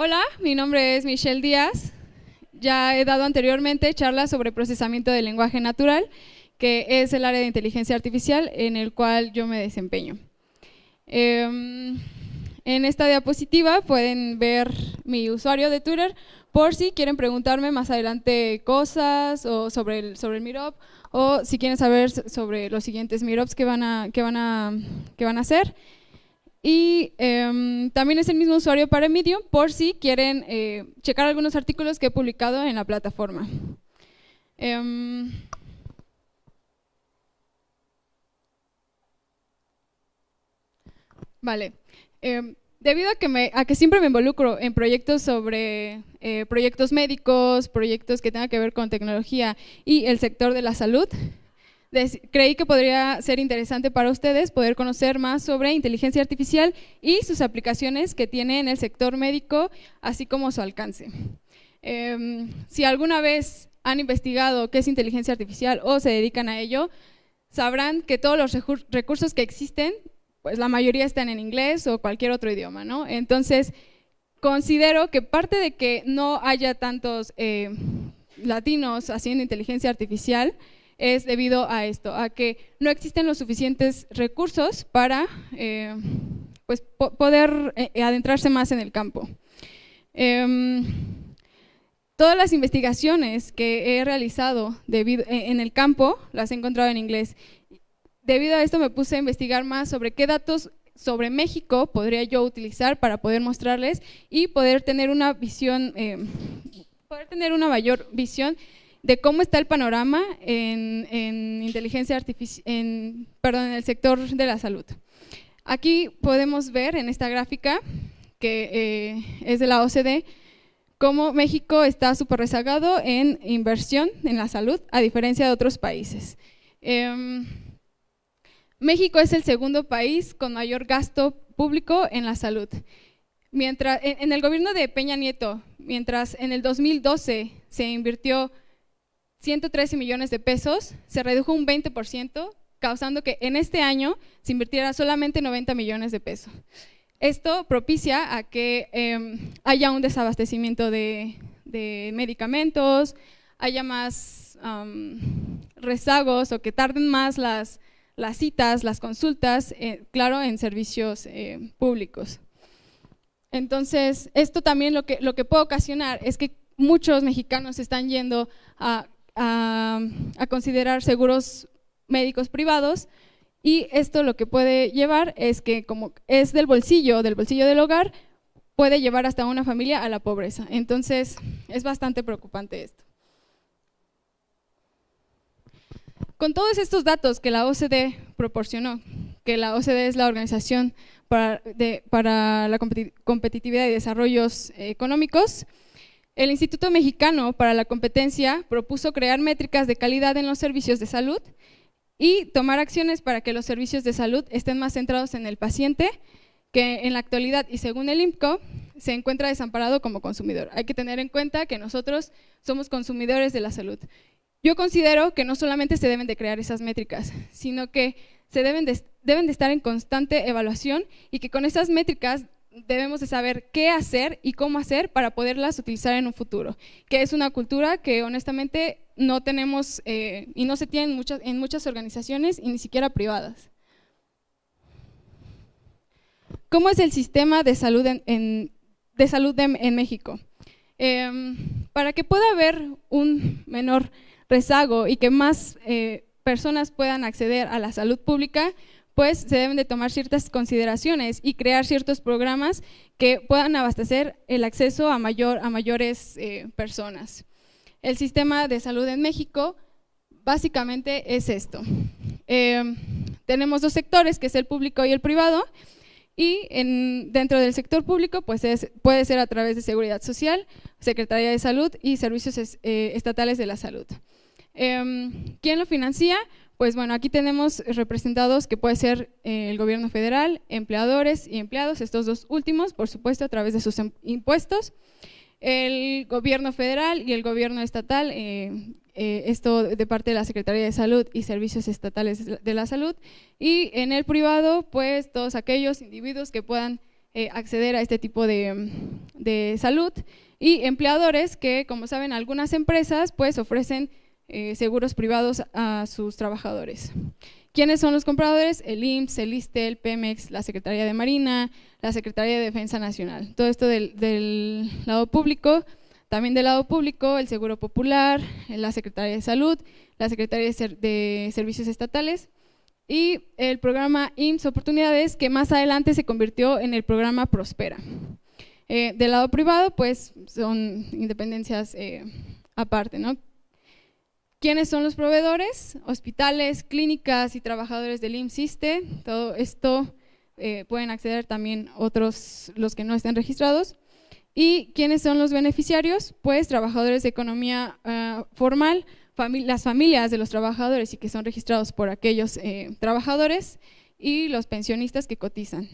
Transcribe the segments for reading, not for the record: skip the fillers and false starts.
Hola, mi nombre es Michelle Díaz. Ya he dado anteriormente charlas sobre procesamiento del lenguaje natural, que es el área de inteligencia artificial en el cual yo me desempeño. En esta diapositiva pueden ver mi usuario de Twitter por si quieren preguntarme más adelante cosas o sobre el Meetup, o si quieren saber sobre los siguientes Meetups que van a hacer. Y también es el mismo usuario para Medium por si quieren checar algunos artículos que he publicado en la plataforma. Vale. Debido a que siempre me involucro en proyectos sobre proyectos médicos, proyectos que tengan que ver con tecnología y el sector de la salud, creí que podría ser interesante para ustedes poder conocer más sobre inteligencia artificial y sus aplicaciones que tiene en el sector médico, así como su alcance. Si alguna vez han investigado qué es inteligencia artificial o se dedican a ello, sabrán que todos los recursos que existen, pues la mayoría están en inglés o cualquier otro idioma, ¿no? Entonces, considero que parte de que no haya tantos latinos haciendo inteligencia artificial es debido a esto, a que no existen los suficientes recursos para pues, poder adentrarse más en el campo. Todas las investigaciones que he realizado en el campo las he encontrado en inglés. Debido a esto me puse a investigar más sobre qué datos sobre México podría yo utilizar para poder mostrarles y poder tener una visión, mayor visión de cómo está el panorama en inteligencia artificial, en el sector de la salud. Aquí podemos ver en esta gráfica, que es de la OCDE, cómo México está súper rezagado en inversión en la salud, a diferencia de otros países. México es el segundo país con mayor gasto público en la salud. Mientras, en el gobierno de Peña Nieto, mientras en el 2012 se invirtió 113 millones de pesos, se redujo un 20%, causando que en este año se invirtiera solamente 90 millones de pesos. Esto propicia a que haya un desabastecimiento de medicamentos, haya más rezagos o que tarden más las citas, las consultas, claro, en servicios públicos. Entonces, esto también lo que puede ocasionar es que muchos mexicanos están yendo a considerar seguros médicos privados, y esto lo que puede llevar es que, como es del bolsillo del hogar, puede llevar hasta una familia a la pobreza. Entonces, es bastante preocupante esto. Con todos estos datos que la OCDE proporcionó, que la OCDE es la Organización para la Competitividad y Desarrollos Económicos, el Instituto Mexicano para la Competencia propuso crear métricas de calidad en los servicios de salud y tomar acciones para que los servicios de salud estén más centrados en el paciente, que en la actualidad, y según el IMCO, se encuentra desamparado como consumidor. Hay que tener en cuenta que nosotros somos consumidores de la salud. Yo considero que no solamente se deben de crear esas métricas, sino que deben de estar en constante evaluación, y que con esas métricas debemos de saber qué hacer y cómo hacer para poderlas utilizar en un futuro, que es una cultura que honestamente no tenemos y no se tiene en muchas organizaciones y ni siquiera privadas. ¿Cómo es el sistema de salud en México? Para que pueda haber un menor rezago y que más personas puedan acceder a la salud pública, pues se deben de tomar ciertas consideraciones y crear ciertos programas que puedan abastecer el acceso a mayores personas. El sistema de salud en México básicamente es esto. Tenemos dos sectores, que es el público y el privado, y dentro del sector público pues puede ser a través de Seguridad Social, Secretaría de Salud y Servicios Estatales de la Salud. ¿Quién lo financia? Pues bueno, aquí tenemos representados que puede ser el gobierno federal, empleadores y empleados, estos dos últimos, por supuesto, a través de sus impuestos. El gobierno federal y el gobierno estatal, esto de parte de la Secretaría de Salud y Servicios Estatales de la Salud. Y en el privado, pues todos aquellos individuos que puedan acceder a este tipo de salud, y empleadores que, como saben, algunas empresas pues ofrecen seguros privados a sus trabajadores. ¿Quiénes son los compradores? El IMSS, el ISSSTE, el Pemex, la Secretaría de Marina, la Secretaría de Defensa Nacional. Todo esto del lado público. También del lado público, el Seguro Popular, la Secretaría de Salud, la Secretaría de Servicios Estatales y el programa IMSS Oportunidades, que más adelante se convirtió en el programa Prospera. Del lado privado, pues son independencias aparte, ¿no? ¿Quiénes son los proveedores? Hospitales, clínicas y trabajadores del IMSS-ISSSTE. Todo esto pueden acceder también otros, los que no estén registrados. ¿Y quiénes son los beneficiarios? Pues trabajadores de economía formal, las familias de los trabajadores y que son registrados por aquellos trabajadores, y los pensionistas que cotizan.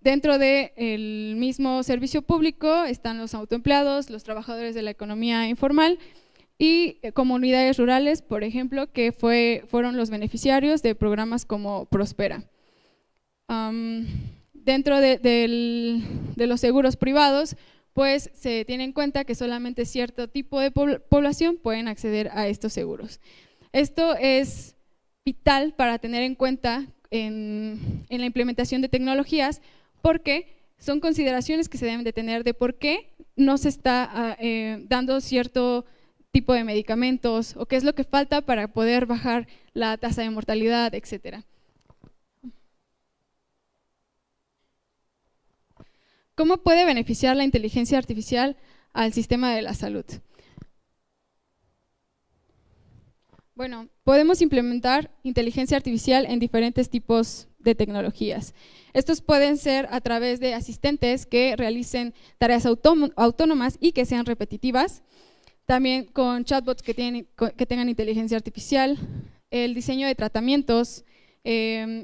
Dentro del mismo servicio público están los autoempleados, los trabajadores de la economía informal y comunidades rurales, por ejemplo, que fueron los beneficiarios de programas como Prospera. Dentro de los seguros privados, pues se tiene en cuenta que solamente cierto tipo de población pueden acceder a estos seguros. Esto es vital para tener en cuenta en la implementación de tecnologías, porque son consideraciones que se deben de tener de por qué no se está dando cierto tipo de medicamentos o qué es lo que falta para poder bajar la tasa de mortalidad, etcétera. ¿Cómo puede beneficiar la inteligencia artificial al sistema de la salud? Bueno, podemos implementar inteligencia artificial en diferentes tipos de tecnologías. Estos pueden ser a través de asistentes que realicen tareas autónomas y que sean repetitivas, también con chatbots que tengan inteligencia artificial, el diseño de tratamientos,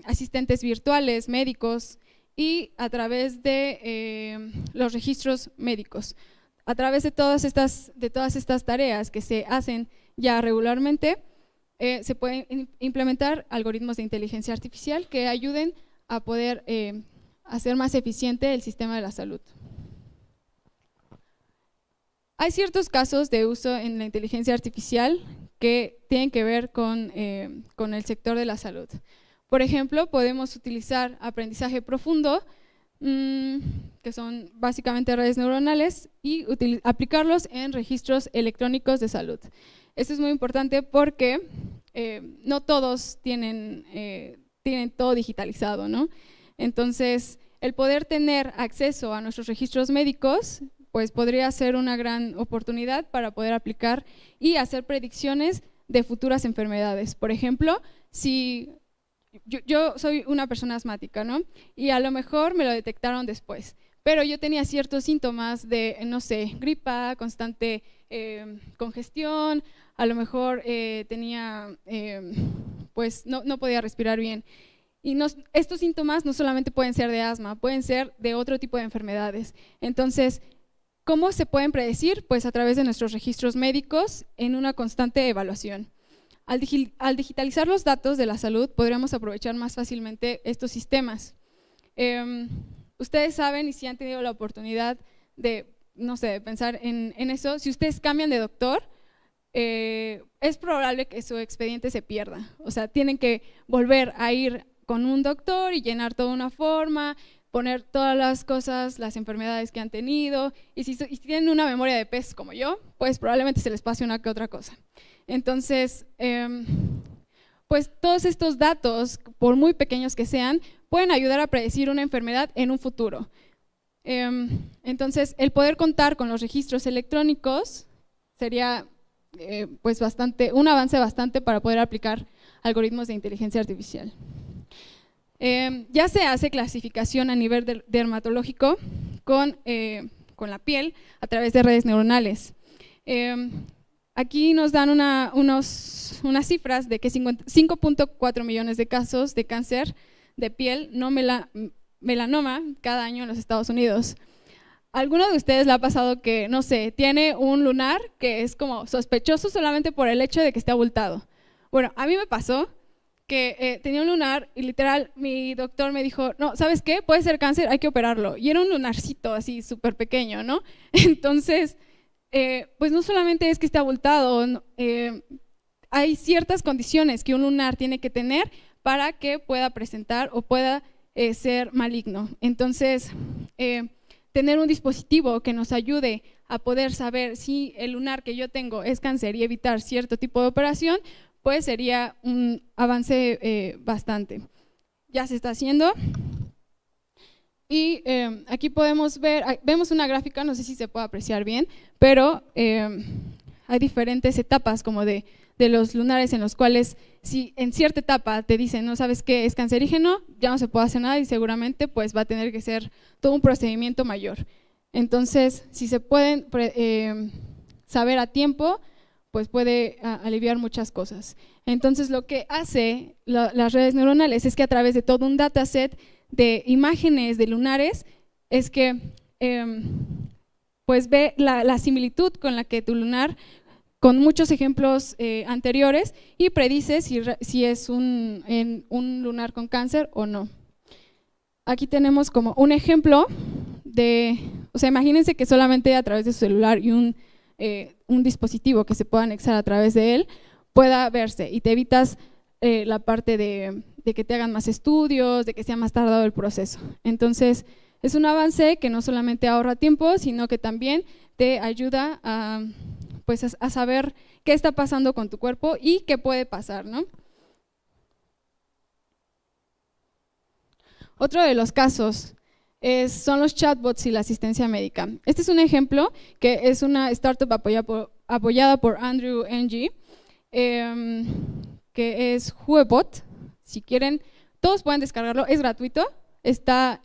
asistentes virtuales, médicos, y a través de los registros médicos. A través de todas estas tareas que se hacen ya regularmente, se pueden implementar algoritmos de inteligencia artificial que ayuden a poder hacer más eficiente el sistema de la salud. Hay ciertos casos de uso en la inteligencia artificial que tienen que ver con el sector de la salud. Por ejemplo, podemos utilizar aprendizaje profundo, que son básicamente redes neuronales, y aplicarlos en registros electrónicos de salud. Esto es muy importante porque no todos tienen todo digitalizado, ¿no? Entonces, el poder tener acceso a nuestros registros médicos pues podría ser una gran oportunidad para poder aplicar y hacer predicciones de futuras enfermedades. Por ejemplo, si yo soy una persona asmática, ¿no? Y a lo mejor me lo detectaron después, pero yo tenía ciertos síntomas de, no sé, gripa, constante congestión, a lo mejor tenía, pues no podía respirar bien. Y estos síntomas no solamente pueden ser de asma, pueden ser de otro tipo de enfermedades. Entonces, ¿cómo se pueden predecir? Pues a través de nuestros registros médicos en una constante evaluación. Al digitalizar los datos de la salud, podríamos aprovechar más fácilmente estos sistemas. Ustedes saben, y si han tenido la oportunidad de, no sé, pensar en eso, si ustedes cambian de doctor, es probable que su expediente se pierda. O sea, tienen que volver a ir con un doctor y llenar toda una forma, poner todas las cosas, las enfermedades que han tenido, y si tienen una memoria de pez como yo, pues probablemente se les pase una que otra cosa. Entonces, pues todos estos datos, por muy pequeños que sean, pueden ayudar a predecir una enfermedad en un futuro. Entonces, el poder contar con los registros electrónicos sería pues un avance bastante para poder aplicar algoritmos de inteligencia artificial. Ya se hace clasificación a nivel dermatológico con la piel a través de redes neuronales. Aquí nos dan unas cifras de que 5.4 millones de casos de cáncer de piel no melanoma cada año en los Estados Unidos. ¿Alguno de ustedes le ha pasado que, no sé, tiene un lunar que es como sospechoso solamente por el hecho de que esté abultado? Bueno, a mí me pasó que tenía un lunar y literal mi doctor me dijo, no, ¿sabes qué? Puede ser cáncer, hay que operarlo. Y era un lunarcito así súper pequeño, ¿no? Entonces, pues no solamente es que esté abultado, hay ciertas condiciones que un lunar tiene que tener para que pueda presentar o pueda ser maligno. Entonces, tener un dispositivo que nos ayude a poder saber si el lunar que yo tengo es cáncer y evitar cierto tipo de operación, pues sería un avance bastante. Ya se está haciendo. Y aquí podemos ver, vemos una gráfica, no sé si se puede apreciar bien, pero hay diferentes etapas como de los lunares en los cuales si en cierta etapa te dicen, no sabes qué es cancerígeno, ya no se puede hacer nada y seguramente pues va a tener que ser todo un procedimiento mayor. Entonces, si se pueden saber a tiempo, pues puede aliviar muchas cosas. Entonces, lo que hace las redes neuronales es que a través de todo un dataset de imágenes de lunares, es que pues ve la similitud con la que tu lunar, con muchos ejemplos anteriores, y predice si es un lunar con cáncer o no. Aquí tenemos como un ejemplo de, o sea, imagínense que solamente a través de su celular y un dispositivo que se pueda anexar a través de él pueda verse, y te evitas la parte de que te hagan más estudios, de que sea más tardado el proceso. Entonces, es un avance que no solamente ahorra tiempo, sino que también te ayuda pues a saber qué está pasando con tu cuerpo y qué puede pasar, ¿no? Otro de los casos son los chatbots y la asistencia médica. Este es un ejemplo que es una startup apoyada por Andrew Ng, que es Huebot. Si quieren, todos pueden descargarlo, es gratuito, está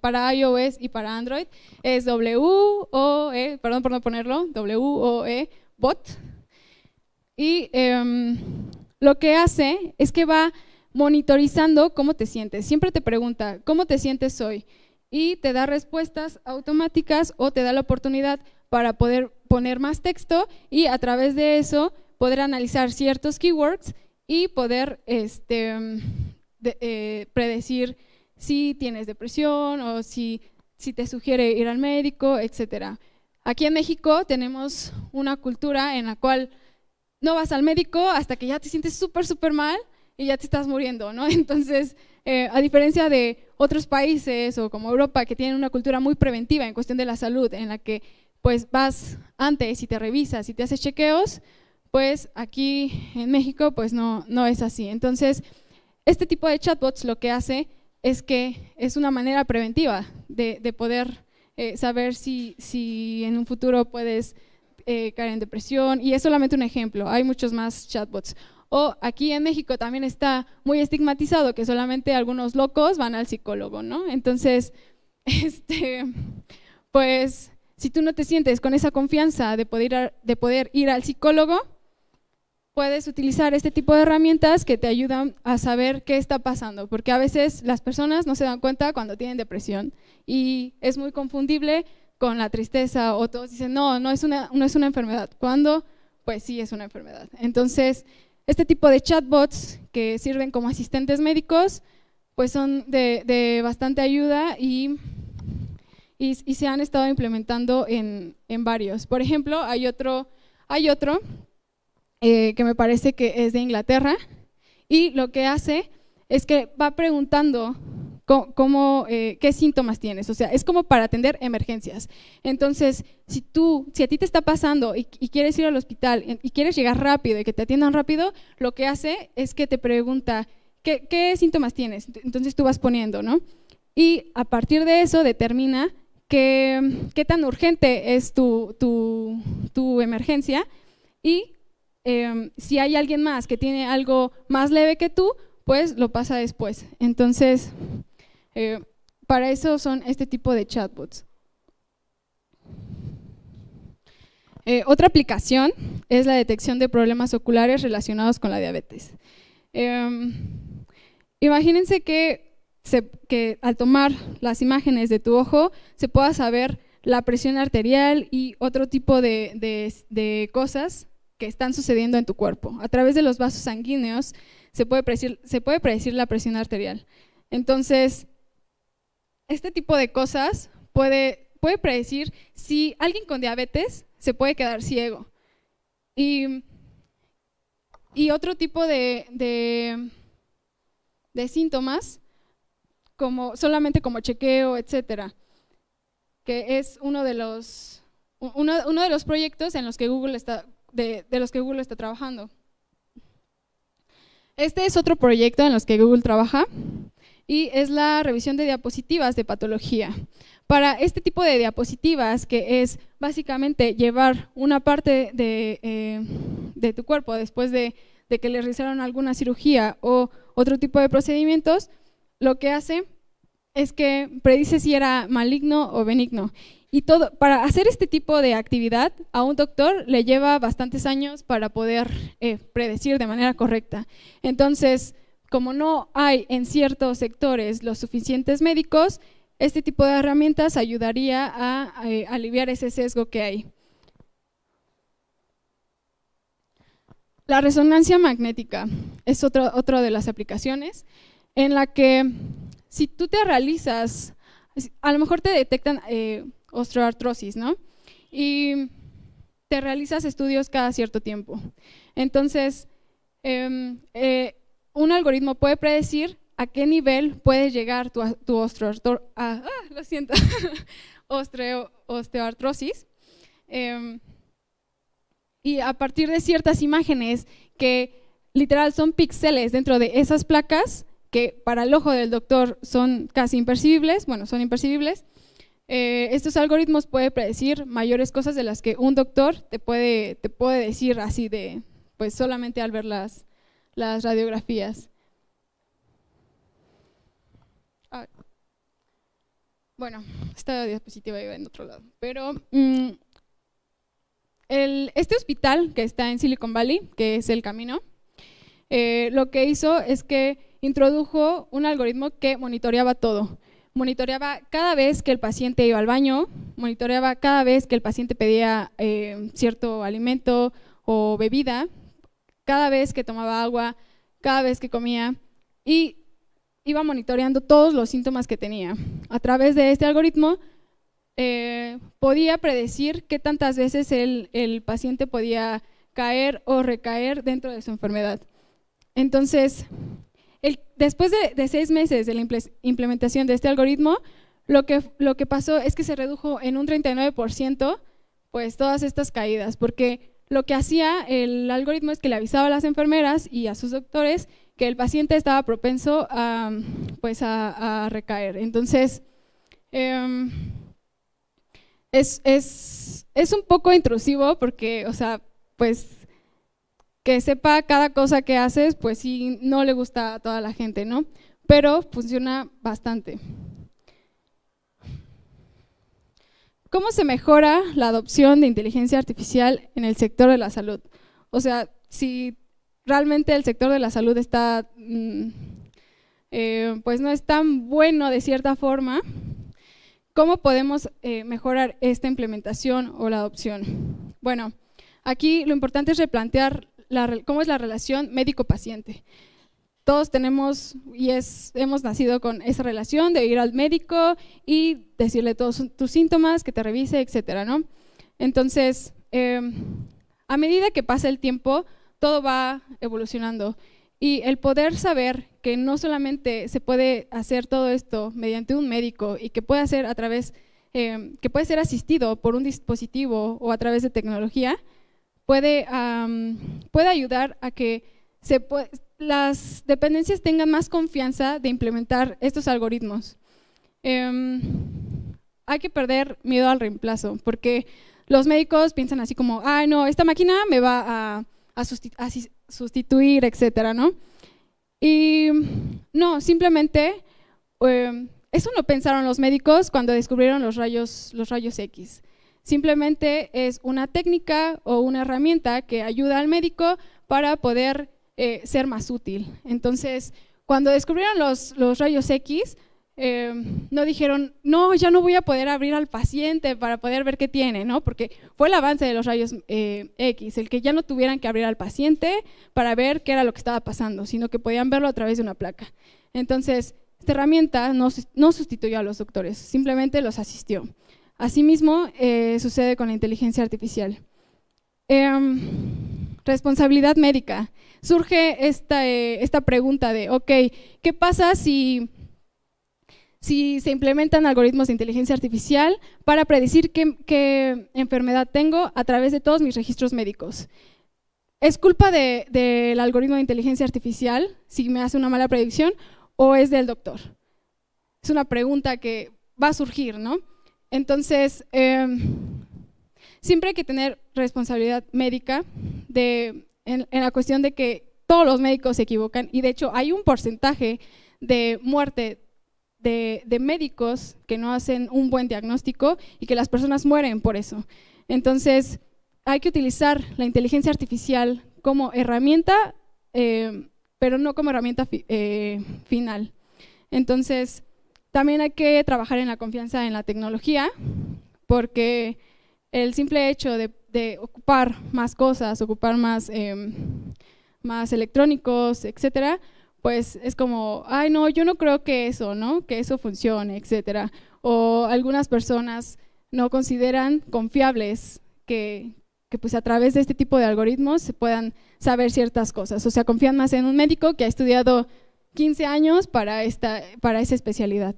para iOS y para Android, es WOE, perdón por no ponerlo, WOE Bot. Y lo que hace es que va monitorizando cómo te sientes. Siempre te pregunta, ¿cómo te sientes hoy? Y te da respuestas automáticas o te da la oportunidad para poder poner más texto y a través de eso poder analizar ciertos keywords y poder predecir si tienes depresión o si te sugiere ir al médico, etcétera. Aquí en México tenemos una cultura en la cual no vas al médico hasta que ya te sientes súper mal y ya te estás muriendo, ¿no? Entonces, a diferencia de otros países o como Europa que tienen una cultura muy preventiva en cuestión de la salud, en la que pues vas antes y te revisas y te haces chequeos, pues aquí en México pues no es así. Entonces, este tipo de chatbots lo que hace es que es una manera preventiva de poder saber si en un futuro puedes caer en depresión, y es solamente un ejemplo, hay muchos más chatbots. O aquí en México también está muy estigmatizado que solamente algunos locos van al psicólogo, ¿no? Entonces, pues si tú no te sientes con esa confianza de poder ir al psicólogo, puedes utilizar este tipo de herramientas que te ayudan a saber qué está pasando, porque a veces las personas no se dan cuenta cuando tienen depresión y es muy confundible con la tristeza, o todos dicen, no es una enfermedad, cuando pues sí es una enfermedad. Entonces, este tipo de chatbots que sirven como asistentes médicos, pues son de bastante ayuda y se han estado implementando en varios. Por ejemplo, hay otro que me parece que es de Inglaterra, y lo que hace es que va preguntando qué síntomas tienes, o sea, es como para atender emergencias. Entonces, si a ti te está pasando y quieres ir al hospital y quieres llegar rápido y que te atiendan rápido, lo que hace es que te pregunta, ¿qué síntomas tienes? Entonces tú vas poniendo, ¿no? Y a partir de eso determina qué tan urgente es tu emergencia, y si hay alguien más que tiene algo más leve que tú, pues lo pasa después. Entonces, para eso son este tipo de chatbots. Otra aplicación es la detección de problemas oculares relacionados con la diabetes. Imagínense que al tomar las imágenes de tu ojo se pueda saber la presión arterial y otro tipo de cosas que están sucediendo en tu cuerpo. A través de los vasos sanguíneos se puede predecir la presión arterial. Entonces, este tipo de cosas puede predecir si alguien con diabetes se puede quedar ciego. Y otro tipo de síntomas, solamente como chequeo, etcétera, que es uno de los proyectos en los que Google está trabajando. Este es otro proyecto en los que Google trabaja y es la revisión de diapositivas de patología. Para este tipo de diapositivas, que es básicamente llevar una parte de tu cuerpo después de que le realizaron alguna cirugía o otro tipo de procedimientos, lo que hace es que predice si era maligno o benigno. Y para hacer este tipo de actividad, a un doctor le lleva bastantes años para poder predecir de manera correcta. Entonces, como no hay en ciertos sectores los suficientes médicos, este tipo de herramientas ayudaría a aliviar ese sesgo que hay. La resonancia magnética es otra de las aplicaciones en la que si tú te realizas, a lo mejor te detectan osteoartrosis, ¿no? Y te realizas estudios cada cierto tiempo. Entonces, un algoritmo puede predecir a qué nivel puede llegar tu osteoartrosis. Y a partir de ciertas imágenes que literal son píxeles dentro de esas placas, que para el ojo del doctor son casi imperceptibles, son imperceptibles, estos algoritmos pueden predecir mayores cosas de las que un doctor te puede decir así pues solamente al ver las radiografías. Bueno, esta diapositiva iba en otro lado, pero este hospital que está en Silicon Valley, que es El Camino, lo que hizo es que introdujo un algoritmo que monitoreaba todo. Monitoreaba cada vez que el paciente iba al baño, monitoreaba cada vez que el paciente pedía cierto alimento o bebida, cada vez que tomaba agua, cada vez que comía, y iba monitoreando todos los síntomas que tenía. A través de este algoritmo podía predecir qué tantas veces el paciente podía caer o recaer dentro de su enfermedad. Entonces, después de 6 meses de la implementación de este algoritmo, lo que pasó es que se redujo en un 39% pues todas estas caídas, porque lo que hacía el algoritmo es que le avisaba a las enfermeras y a sus doctores que el paciente estaba propenso a recaer. Entonces, es un poco intrusivo porque, pues que sepa cada cosa que haces, pues sí, no le gusta a toda la gente, ¿no? Pero funciona bastante. ¿Cómo se mejora la adopción de inteligencia artificial en el sector de la salud? O sea, si realmente el sector de la salud está, pues no es tan bueno de cierta forma, ¿cómo podemos mejorar esta implementación o la adopción? Bueno, aquí lo importante es replantear cómo es la relación médico-paciente. Todos tenemos hemos nacido con esa relación de ir al médico y decirle todos tus síntomas, que te revise, etcétera, ¿no? Entonces, a medida que pasa el tiempo, todo va evolucionando y el poder saber que no solamente se puede hacer todo esto mediante un médico y que puede hacer que puede ser asistido por un dispositivo o a través de tecnología, puede ayudar a que las dependencias tengan más confianza de implementar estos algoritmos. Hay que perder miedo al reemplazo, porque los médicos piensan así como, no, esta máquina me va a sustituir, etcétera, ¿no? Y no, simplemente eso no pensaron los médicos cuando descubrieron los rayos X. Simplemente es una técnica o una herramienta que ayuda al médico para poder ser más útil. Entonces, cuando descubrieron los rayos X, no dijeron, no, ya no voy a poder abrir al paciente para poder ver qué tiene, ¿no? Porque fue el avance de los rayos X, el que ya no tuvieran que abrir al paciente para ver qué era lo que estaba pasando, sino que podían verlo a través de una placa. Entonces, esta herramienta no sustituyó a los doctores, simplemente los asistió. Asimismo, sucede con la inteligencia artificial. Responsabilidad médica. Surge esta pregunta de, ok, ¿qué pasa si se implementan algoritmos de inteligencia artificial para predecir qué enfermedad tengo a través de todos mis registros médicos? ¿Es culpa del algoritmo de inteligencia artificial si me hace una mala predicción o es del doctor? Es una pregunta que va a surgir, ¿no? Entonces, siempre hay que tener responsabilidad médica en la cuestión de que todos los médicos se equivocan y de hecho hay un porcentaje de muerte de médicos que no hacen un buen diagnóstico y que las personas mueren por eso. Entonces, hay que utilizar la inteligencia artificial como herramienta, pero no como herramienta final. Entonces, también hay que trabajar en la confianza en la tecnología, porque el simple hecho de ocupar más cosas, ocupar más electrónicos, etcétera, pues es como, ay no, yo no creo que eso, ¿no? Que eso funcione, etcétera. O algunas personas no consideran confiables que pues a través de este tipo de algoritmos se puedan saber ciertas cosas. O sea, confían más en un médico que ha estudiado 15 años para esa especialidad.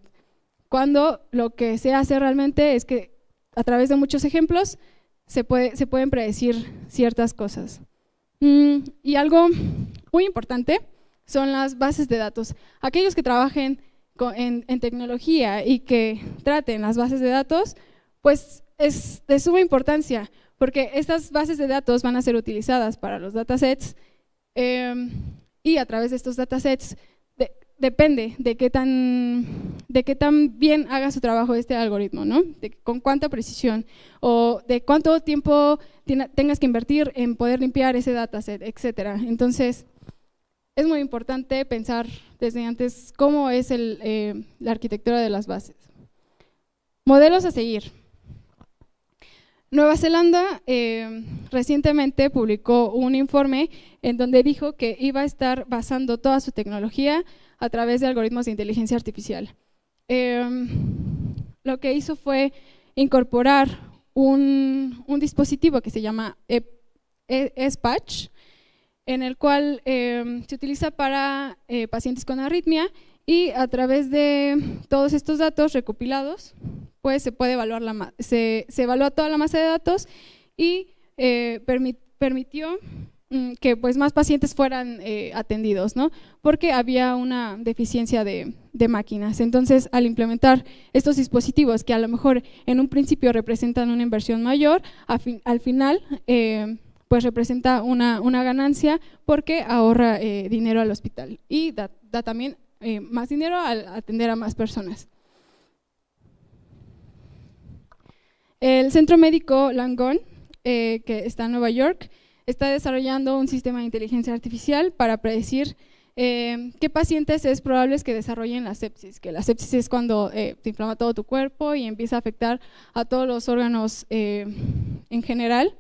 Cuando lo que se hace realmente es que a través de muchos ejemplos se pueden predecir ciertas cosas. Y algo muy importante son las bases de datos. Aquellos que trabajen en tecnología y que traten las bases de datos, pues es de suma importancia, porque estas bases de datos van a ser utilizadas para los datasets y a través de estos datasets depende de qué tan bien haga su trabajo este algoritmo, ¿no? Con cuánta precisión o de cuánto tiempo tengas que invertir en poder limpiar ese dataset, etcétera. Entonces, es muy importante pensar desde antes cómo es la arquitectura de las bases. Modelos a seguir. Nueva Zelanda recientemente publicó un informe en donde dijo que iba a estar basando toda su tecnología a través de algoritmos de inteligencia artificial. Lo que hizo fue incorporar un dispositivo que se llama ESPatch, en el cual se utiliza para pacientes con arritmia y a través de todos estos datos recopilados, pues se puede evaluar se evalúa toda la masa de datos y permitió que pues más pacientes fueran atendidos, ¿no? Porque había una deficiencia de máquinas. Entonces, al implementar estos dispositivos que a lo mejor en un principio representan una inversión mayor, al final pues representa una ganancia porque ahorra dinero al hospital y da también más dinero al atender a más personas. El Centro Médico Langone, que está en Nueva York, está desarrollando un sistema de inteligencia artificial para predecir qué pacientes es probable que desarrollen la sepsis, que la sepsis es cuando te inflama todo tu cuerpo y empieza a afectar a todos los órganos en general.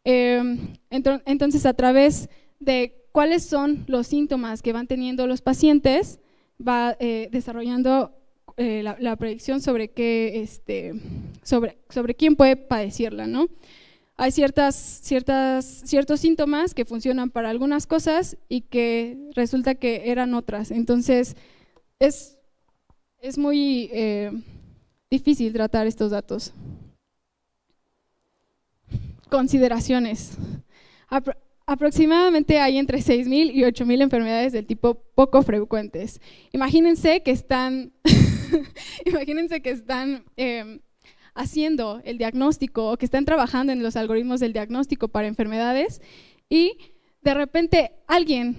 Entonces, a través de cuáles son los síntomas que van teniendo los pacientes, va desarrollando la predicción sobre sobre quién puede padecerla, ¿no? Hay ciertos síntomas que funcionan para algunas cosas y que resulta que eran otras. Entonces, es muy difícil tratar estos datos. Consideraciones. Aproximadamente hay entre 6,000 y 8,000 enfermedades del tipo poco frecuentes. Imagínense que están haciendo el diagnóstico o que están trabajando en los algoritmos del diagnóstico para enfermedades y de repente alguien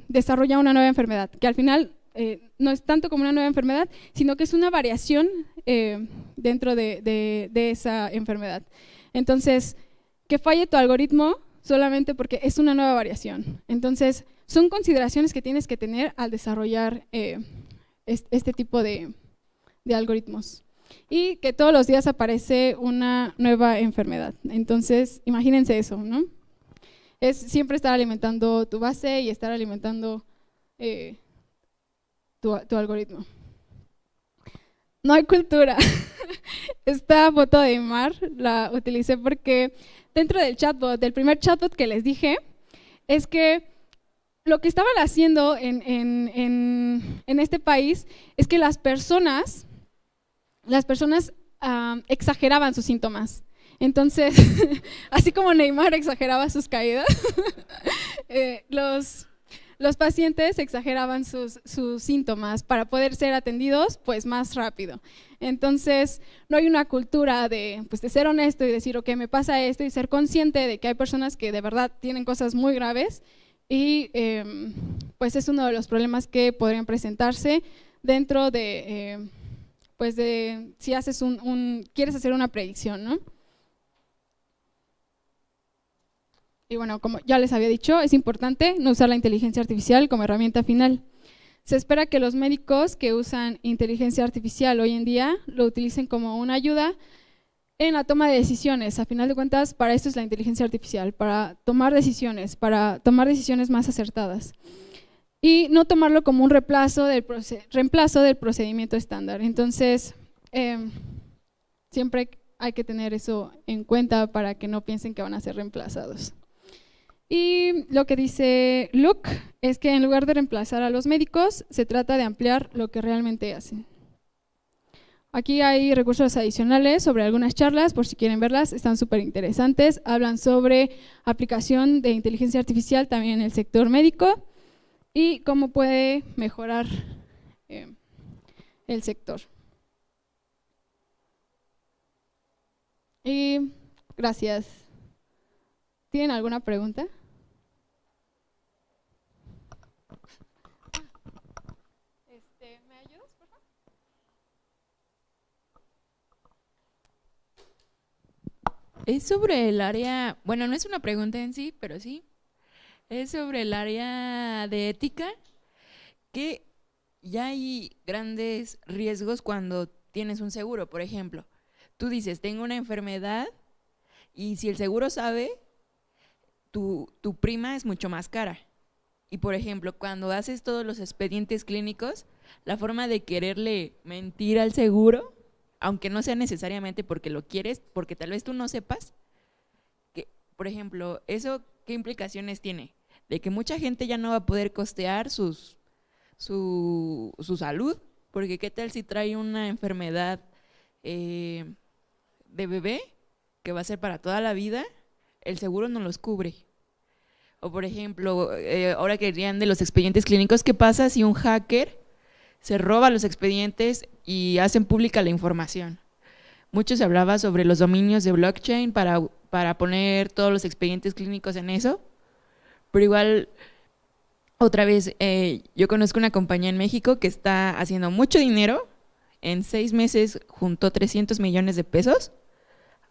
desarrolla una nueva enfermedad, que al final no es tanto como una nueva enfermedad, sino que es una variación dentro de esa enfermedad. Entonces, que falle tu algoritmo solamente porque es una nueva variación. Entonces, son consideraciones que tienes que tener al desarrollar este tipo de algoritmos. Y que todos los días aparece una nueva enfermedad. Entonces, imagínense eso, ¿no? Es siempre estar alimentando tu base y estar alimentando tu algoritmo. No hay cultura. Esta foto de Mar la utilicé porque dentro del chatbot, del primer chatbot que les dije, es que lo que estaban haciendo en este país es que las personas exageraban sus síntomas. Entonces, así como Neymar exageraba sus caídas, los pacientes exageraban sus síntomas para poder ser atendidos pues más rápido. Entonces, no hay una cultura de ser honesto y decir, ok, me pasa esto, y ser consciente de que hay personas que de verdad tienen cosas muy graves y pues es uno de los problemas que podrían presentarse dentro de, si haces quieres hacer una predicción, ¿no? Y bueno, como ya les había dicho, es importante no usar la inteligencia artificial como herramienta final. Se espera que los médicos que usan inteligencia artificial hoy en día lo utilicen como una ayuda en la toma de decisiones. A final de cuentas, para esto es la inteligencia artificial, para tomar decisiones más acertadas. Y no tomarlo como un reemplazo del procedimiento estándar. Entonces, siempre hay que tener eso en cuenta para que no piensen que van a ser reemplazados. Y lo que dice Luke es que en lugar de reemplazar a los médicos, se trata de ampliar lo que realmente hacen. Aquí hay recursos adicionales sobre algunas charlas, por si quieren verlas, están súper interesantes. Hablan sobre aplicación de inteligencia artificial también en el sector médico y cómo puede mejorar el sector. Y gracias. ¿Tienen alguna pregunta? ¿Me ayudas, por favor? Es sobre el área, bueno, no es una pregunta en sí, pero sí. Es sobre el área de ética, que ya hay grandes riesgos cuando tienes un seguro. Por ejemplo, tú dices, tengo una enfermedad y si el seguro sabe, tu prima es mucho más cara. Y por ejemplo, cuando haces todos los expedientes clínicos, la forma de quererle mentir al seguro, aunque no sea necesariamente porque lo quieres, porque tal vez tú no sepas, que, por ejemplo, ¿eso qué implicaciones tiene? De que mucha gente ya no va a poder costear su salud, porque qué tal si trae una enfermedad de bebé que va a ser para toda la vida, el seguro no los cubre. O por ejemplo, ahora que dirían de los expedientes clínicos, ¿qué pasa si un hacker se roba los expedientes y hacen pública la información? Mucho se hablaba sobre los dominios de blockchain para poner todos los expedientes clínicos en eso, pero igual, otra vez, yo conozco una compañía en México que está haciendo mucho dinero. En 6 meses juntó 300 millones de pesos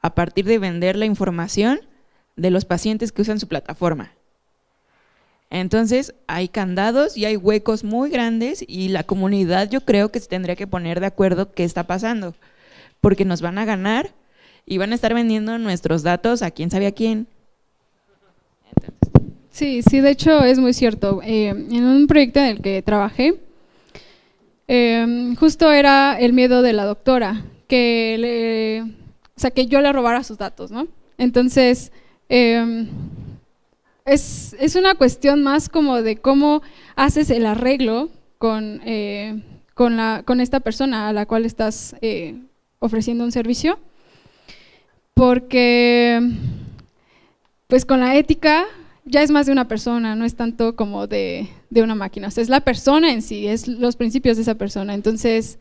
a partir de vender la información de los pacientes que usan su plataforma. Entonces, hay candados y hay huecos muy grandes y la comunidad yo creo que se tendría que poner de acuerdo qué está pasando, porque nos van a ganar y van a estar vendiendo nuestros datos a quién sabe a quién. Sí, de hecho es muy cierto. En un proyecto en el que trabajé, justo era el miedo de la doctora, que yo le robara sus datos, ¿no? Entonces, es una cuestión más como de cómo haces el arreglo con esta persona a la cual estás ofreciendo un servicio, porque pues con la ética ya es más de una persona, no es tanto como de una máquina, o sea, es la persona en sí, es los principios de esa persona. Entonces,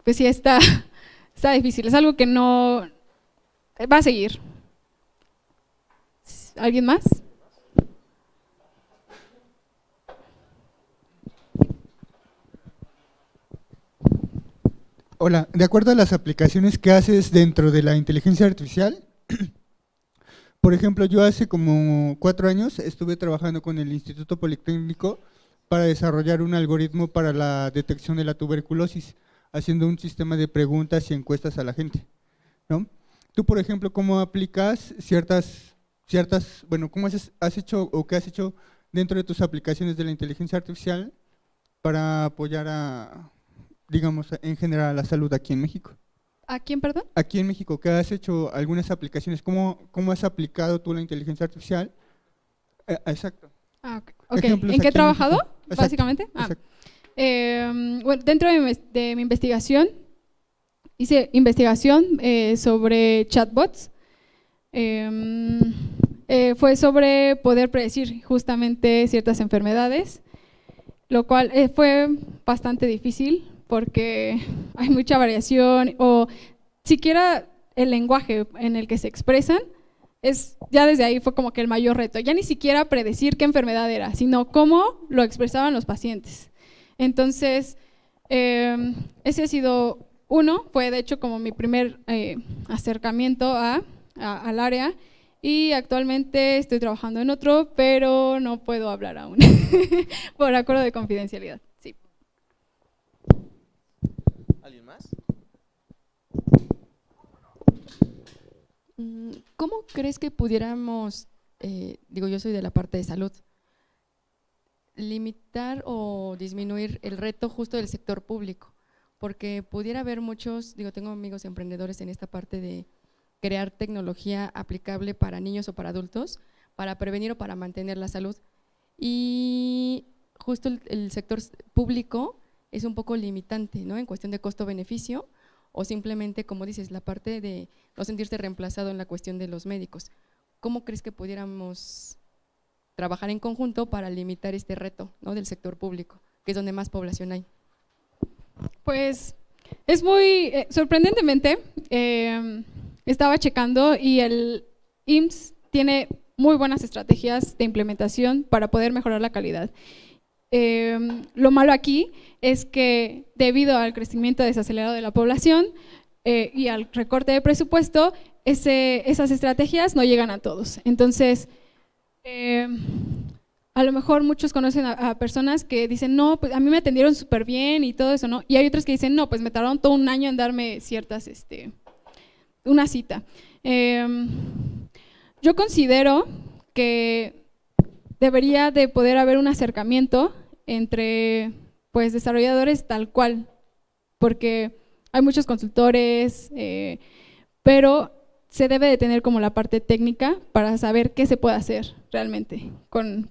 pues sí, está difícil, es algo que no va a seguir. ¿Alguien más? Hola, de acuerdo a las aplicaciones que haces dentro de la inteligencia artificial, por ejemplo, yo hace como 4 años estuve trabajando con el Instituto Politécnico para desarrollar un algoritmo para la detección de la tuberculosis, haciendo un sistema de preguntas y encuestas a la gente, ¿no? Tú, por ejemplo, ¿cómo aplicas cómo has hecho o qué has hecho dentro de tus aplicaciones de la inteligencia artificial para apoyar digamos, en general a la salud aquí en México? ¿A quién, perdón? Aquí en México, ¿qué has hecho algunas aplicaciones? ¿Cómo has aplicado tú la inteligencia artificial? Exacto. Ok. Ejemplos ¿En qué he aquí trabajado, México. Exacto, básicamente? exacto. Bueno, dentro de mi investigación, hice investigación sobre chatbots. Fue sobre poder predecir justamente ciertas enfermedades, lo cual fue bastante difícil porque hay mucha variación o siquiera el lenguaje en el que se expresan. Ya desde ahí fue como que el mayor reto, ya ni siquiera predecir qué enfermedad era, sino cómo lo expresaban los pacientes. Entonces, ese ha sido fue de hecho como mi primer acercamiento al área, y actualmente estoy trabajando en otro, pero no puedo hablar aún por acuerdo de confidencialidad. Sí. ¿Alguien más? ¿Cómo crees que pudiéramos, yo soy de la parte de salud, limitar o disminuir el reto justo del sector público? Porque pudiera haber muchos, tengo amigos emprendedores en esta parte de crear tecnología aplicable para niños o para adultos, para prevenir o para mantener la salud. Y justo el sector público es un poco limitante, ¿no? En cuestión de costo-beneficio, o simplemente, como dices, la parte de no sentirse reemplazado en la cuestión de los médicos. ¿Cómo crees que pudiéramos trabajar en conjunto para limitar este reto, ¿no?, del sector público, que es donde más población hay? Pues es muy sorprendentemente, estaba checando y el IMSS tiene muy buenas estrategias de implementación para poder mejorar la calidad. Lo malo aquí es que debido al crecimiento desacelerado de la población y al recorte de presupuesto, esas estrategias no llegan a todos. Entonces, a lo mejor muchos conocen a personas que dicen, no, pues a mí me atendieron súper bien y todo eso, ¿no? Y hay otros que dicen, no, pues me tardaron todo un año en darme una cita. Yo considero que debería de poder haber un acercamiento entre pues desarrolladores tal cual, porque hay muchos consultores, pero se debe de tener como la parte técnica para saber qué se puede hacer realmente con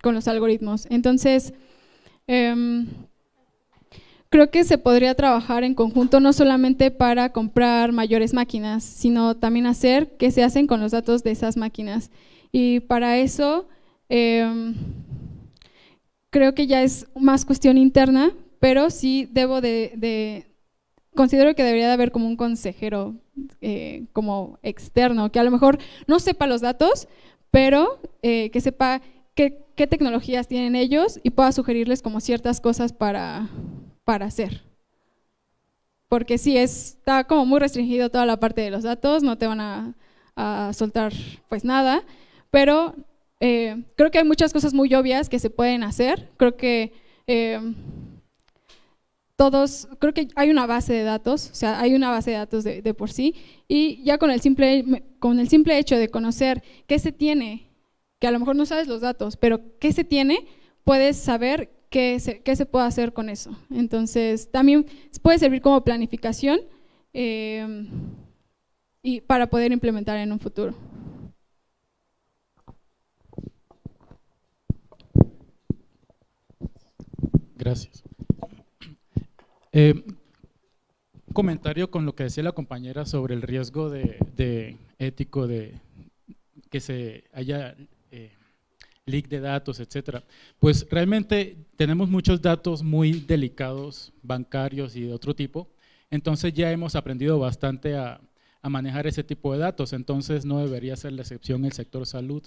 los algoritmos. Entonces, creo que se podría trabajar en conjunto no solamente para comprar mayores máquinas, sino también hacer qué se hacen con los datos de esas máquinas. Y para eso, creo que ya es más cuestión interna, pero sí considero que debería de haber como un consejero como externo, que a lo mejor no sepa los datos, pero que sepa qué tecnologías tienen ellos y pueda sugerirles como ciertas cosas para hacer. Porque sí, está como muy restringido toda la parte de los datos, no te van a soltar pues nada, pero creo que hay muchas cosas muy obvias que se pueden hacer. Creo que creo que hay una base de datos, o sea, hay una base de datos de por sí, y ya con el simple hecho de conocer qué se tiene, que a lo mejor no sabes los datos, pero qué se tiene, puedes saber qué se puede hacer con eso. Entonces, también puede servir como planificación y para poder implementar en un futuro. Gracias. Un comentario con lo que decía la compañera sobre el riesgo ético de que se haya leak de datos, etcétera. Pues realmente tenemos muchos datos muy delicados, bancarios y de otro tipo, entonces ya hemos aprendido bastante a manejar ese tipo de datos, entonces no debería ser la excepción el sector salud.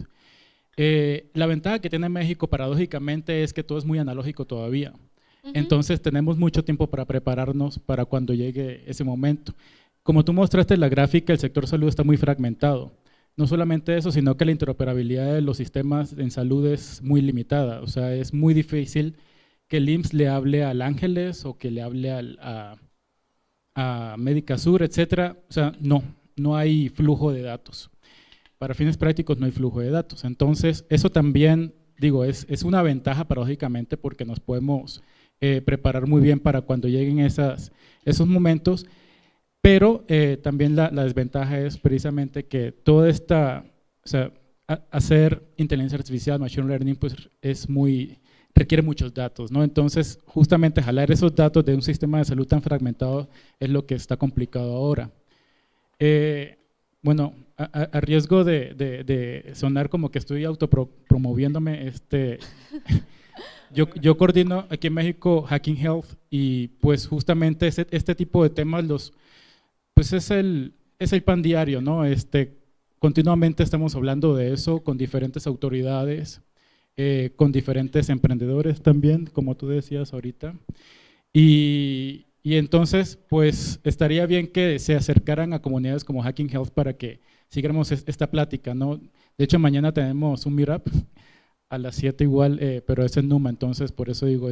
La ventaja que tiene México paradójicamente es que todo es muy analógico todavía. Entonces tenemos mucho tiempo para prepararnos para cuando llegue ese momento. Como tú mostraste en la gráfica, el sector salud está muy fragmentado. no solamente eso, sino que la interoperabilidad de los sistemas en salud es muy limitada. O sea, es muy difícil que el IMSS le hable al Ángeles o que le hable a Médica Sur, etcétera. O sea, no hay flujo de datos. Para fines prácticos no hay flujo de datos. Entonces, eso también, digo, es una ventaja paradójicamente porque nos podemos preparar muy bien para cuando lleguen esos momentos, pero también la desventaja es precisamente que toda esta, o sea, hacer inteligencia artificial, machine learning, pues requiere muchos datos, ¿no? Entonces, justamente jalar esos datos de un sistema de salud tan fragmentado es lo que está complicado ahora. Bueno, a riesgo de sonar como que estoy autopromoviéndome, yo coordino aquí en México Hacking Health y pues justamente este tipo de temas pues es el pan diario, ¿no? Continuamente estamos hablando de eso con diferentes autoridades, con diferentes emprendedores también, como tú decías ahorita. Y entonces, pues estaría bien que se acercaran a comunidades como Hacking Health para que sigamos esta plática, ¿no? De hecho, mañana tenemos un meetup a las 7 igual, pero es en Numa, entonces por eso digo,